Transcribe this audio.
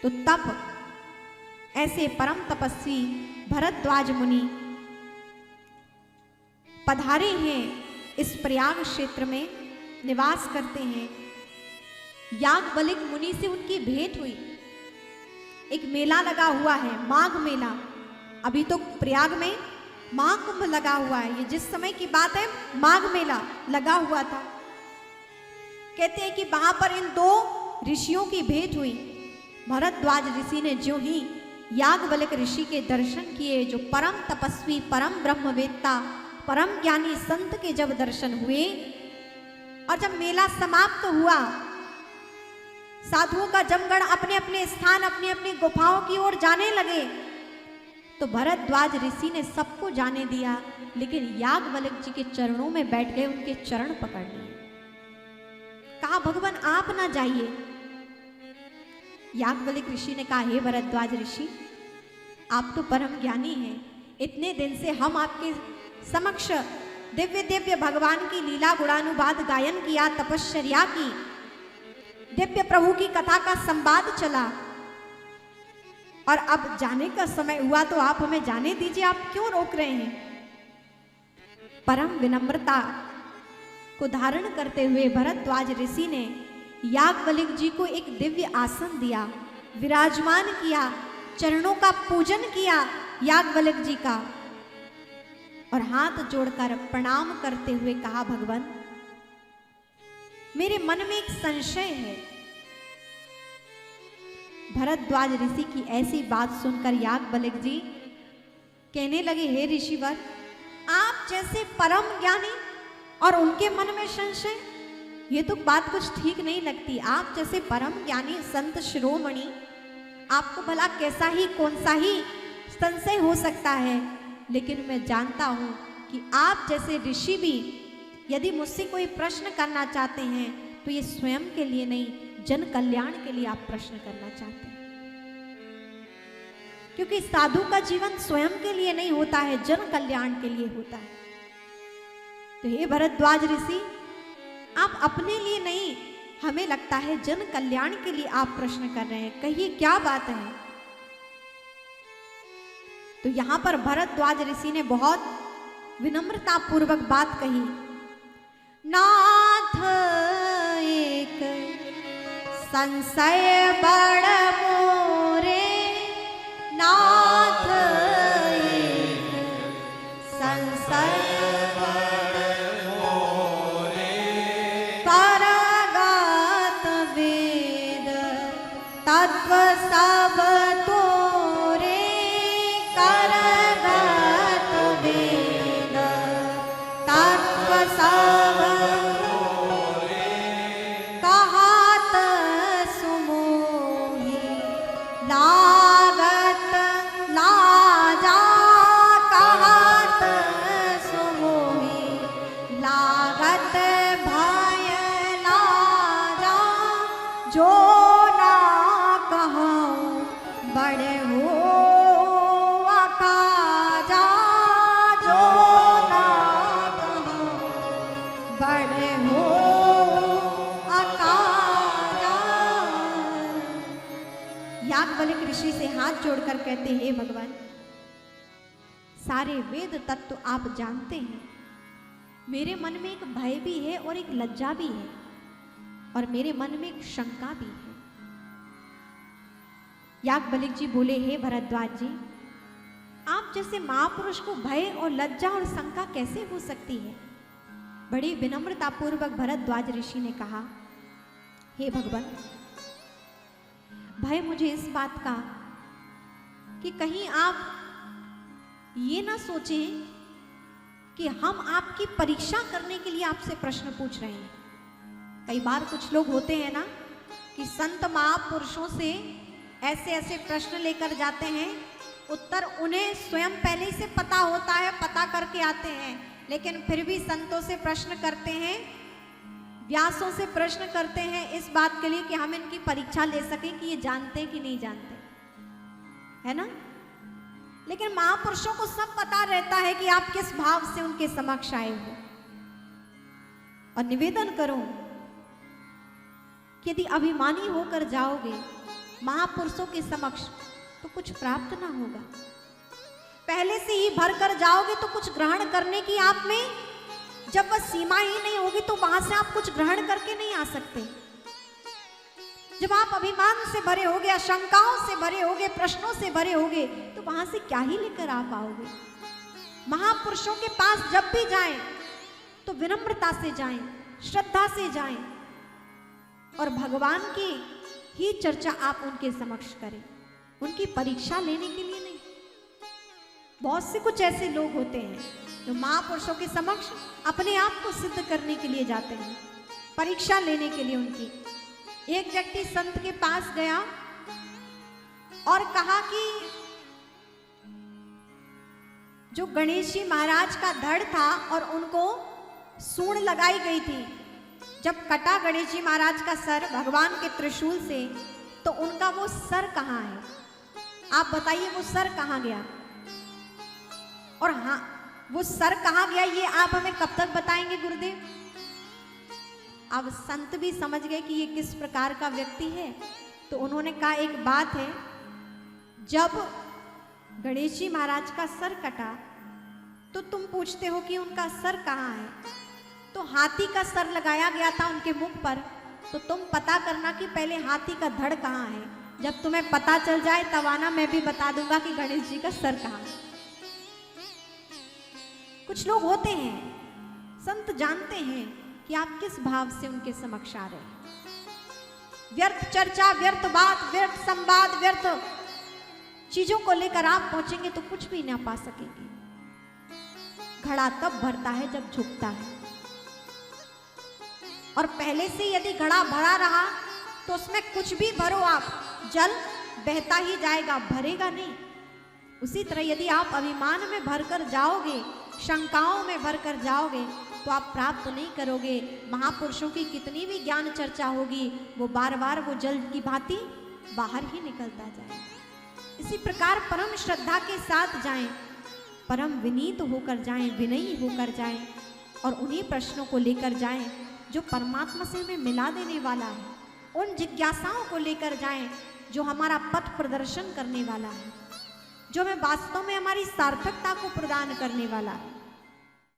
तो तब ऐसे परम तपस्वी भरद्वाज मुनि पधारे हैं, इस प्रयाग क्षेत्र में निवास करते हैं। याज्ञवल्क्य मुनि से उनकी भेंट हुई। एक मेला लगा हुआ है, माघ मेला। अभी तो प्रयाग में महाकुंभ लगा हुआ है। ये जिस समय की बात है, माघ मेला लगा हुआ था। कहते हैं कि वहां पर इन दो ऋषियों की भेंट हुई। भरद्वाज ऋषि ने जो ही याज्ञवल्क्य ऋषि के दर्शन किए, जो परम तपस्वी, परम ब्रह्मवेत्ता, परम ज्ञानी संत के जब दर्शन हुए और जब मेला समाप्त हुआ, साधुओं का जमगण अपने अपने स्थान, अपनी अपनी गुफाओं की ओर जाने लगे, तो भरद्वाज ऋषि ने सबको जाने दिया, लेकिन याज्ञवल्क्य जी के चरणों में बैठ गए, उनके चरण पकड़ लिए। कहा, भगवान आप ना जाइए। याज्ञवल्क्य ऋषि ने कहा, हे भरद्वाज ऋषि, आप तो परम ज्ञानी हैं। इतने दिन से हम आपके समक्ष दिव्य दिव्य भगवान की लीला गुणानुवाद गायन किया, तपश्चर्या की, दिव्य प्रभु की कथा का संवाद चला, और अब जाने का समय हुआ तो आप हमें जाने दीजिए, आप क्यों रोक रहे हैं? परम विनम्रता को धारण करते हुए भरद्वाज ऋषि ने याज्ञवल्क्य जी को एक दिव्य आसन दिया, विराजमान किया, चरणों का पूजन किया याज्ञवल्क्य जी का, और हाथ जोड़कर प्रणाम करते हुए कहा, भगवान मेरे मन में एक संशय है। भरद्वाज ऋषि की ऐसी बात सुनकर याज्ञवल्क्य जी कहने लगे, हे ऋषिवर, आप जैसे परम ज्ञानी और उनके मन में संशय, ये तो बात कुछ ठीक नहीं लगती। आप जैसे परम ज्ञानी संत शिरोमणि, आपको भला कैसा ही कौन सा ही संशय हो सकता है? लेकिन मैं जानता हूं कि आप जैसे ऋषि भी यदि मुझसे कोई प्रश्न करना चाहते हैं तो ये स्वयं के लिए नहीं, जन कल्याण के लिए आप प्रश्न करना चाहते हैं। क्योंकि साधु का जीवन स्वयं के लिए नहीं होता है, जन कल्याण के लिए होता है। तो हे भरद्वाज ऋषि, आप अपने लिए नहीं, हमें लगता है जन कल्याण के लिए आप प्रश्न कर रहे हैं, कहिए क्या बात है? तो यहां पर भरद्वाज ऋषि ने बहुत विनम्रता पूर्वक बात कही, नाथ एक संशय बड़ मोरे, नाथ एक संशय बड़ मोरे, परगत वेद तत्व सब तोरे, करगत वेद तत्व सब तोरे, कहत सुमोहि लागत लाजा, कहत सुमोहि लागत भय लाजा, जो ना कहूँ बड़े हो अकाजा, जो ना कहूँ बड़े हो अकाजा। याज्ञवल्क्य ऋषि से हाथ जोड़कर कहते हैं, हे भगवान, सारे वेद तत्व आप जानते हैं, मेरे मन में एक भय भी है और एक लज्जा भी है, और मेरे मन में एक शंका भी है। याज्ञवल्क्य जी बोले, हे भरद्वाज जी, आप जैसे महापुरुष को भय और लज्जा और शंका कैसे हो सकती है? बड़ी विनम्रता पूर्वक भरद्वाज ऋषि ने कहा, हे भगवान, भय मुझे इस बात का कि कहीं आप ये ना सोचें कि हम आपकी परीक्षा करने के लिए आपसे प्रश्न पूछ रहे हैं। कई बार कुछ लोग होते हैं ना कि संत महापुरुषों से ऐसे ऐसे प्रश्न लेकर जाते हैं, उत्तर उन्हें स्वयं पहले से पता होता है, पता करके आते हैं, लेकिन फिर भी संतों से प्रश्न करते हैं, व्यासों से प्रश्न करते हैं इस बात के लिए कि हम इनकी परीक्षा ले सकें कि ये जानते हैं कि नहीं जानते, है ना? लेकिन महापुरुषों को सब पता रहता है कि आप किस भाव से उनके समक्ष आए हो। और निवेदन करो कि यदि अभिमानी होकर जाओगे महापुरुषों के समक्ष तो कुछ प्राप्त ना होगा। पहले से ही भर कर जाओगे तो कुछ ग्रहण करने की आप में जब वह सीमा ही नहीं होगी तो वहां से आप कुछ ग्रहण करके नहीं आ सकते। जब आप अभिमान से भरे होगे, आशंकाओं से भरे होगे, प्रश्नों से भरे होगे, तो वहां से क्या ही लेकर आ पाओगे। महापुरुषों के पास जब भी जाएं तो विनम्रता से जाएं, श्रद्धा से जाएं और भगवान की ही चर्चा आप उनके समक्ष करें, उनकी परीक्षा लेने के लिए नहीं। बहुत से कुछ ऐसे लोग होते हैं जो महापुरुषों के समक्ष अपने आप को सिद्ध करने के लिए जाते हैं, परीक्षा लेने के लिए उनकी। एक व्यक्ति संत के पास गया और कहा कि जो गणेश जी महाराज का धड़ था और उनको सूंड लगाई गई थी, जब कटा गणेश जी महाराज का सर भगवान के त्रिशूल से, तो उनका वो सर कहाँ है? आप बताइए वो सर कहाँ गया? और हाँ, वो सर कहाँ गया ये आप हमें कब तक बताएंगे गुरुदेव? अब संत भी समझ गए कि ये किस प्रकार का व्यक्ति है, तो उन्होंने कहा एक बात है, जब गणेश जी महाराज का सर कटा तो तुम पूछते हो कि उनका सर कहाँ है? तो हाथी का सर लगाया गया था उनके मुख पर, तो तुम पता करना कि पहले हाथी का धड़ कहाँ है। जब तुम्हें पता चल जाए तब आना, मैं भी बता दूंगा कि गणेश जी का सर कहाँ है। कुछ लोग होते हैं, संत जानते हैं कि आप किस भाव से उनके समक्ष आ रहे हैं। व्यर्थ चर्चा, व्यर्थ बात, व्यर्थ संवाद, व्यर्थ चीजों को लेकर आप पहुंचेंगे तो कुछ भी ना पा सकेंगे। घड़ा तब भरता है जब झुकता है, और पहले से यदि घड़ा भरा रहा तो उसमें कुछ भी भरो आप, जल बहता ही जाएगा, भरेगा नहीं। उसी तरह यदि आप अभिमान में भरकर जाओगे, शंकाओं में भरकर जाओगे, तो आप प्राप्त नहीं करोगे। महापुरुषों की कितनी भी ज्ञान चर्चा होगी, वो बार बार वो जल की भांति बाहर ही निकलता जाएगा। इसी प्रकार परम श्रद्धा के साथ जाएं, परम विनीत होकर जाएं, विनयी होकर जाएं, और उन्हीं प्रश्नों को लेकर जाएं जो परमात्मा से हमें मिला देने वाला है। उन जिज्ञासाओं को लेकर जाएं जो हमारा पथ प्रदर्शन करने वाला है, जो हमें वास्तव में हमारी सार्थकता को प्रदान करने वाला है।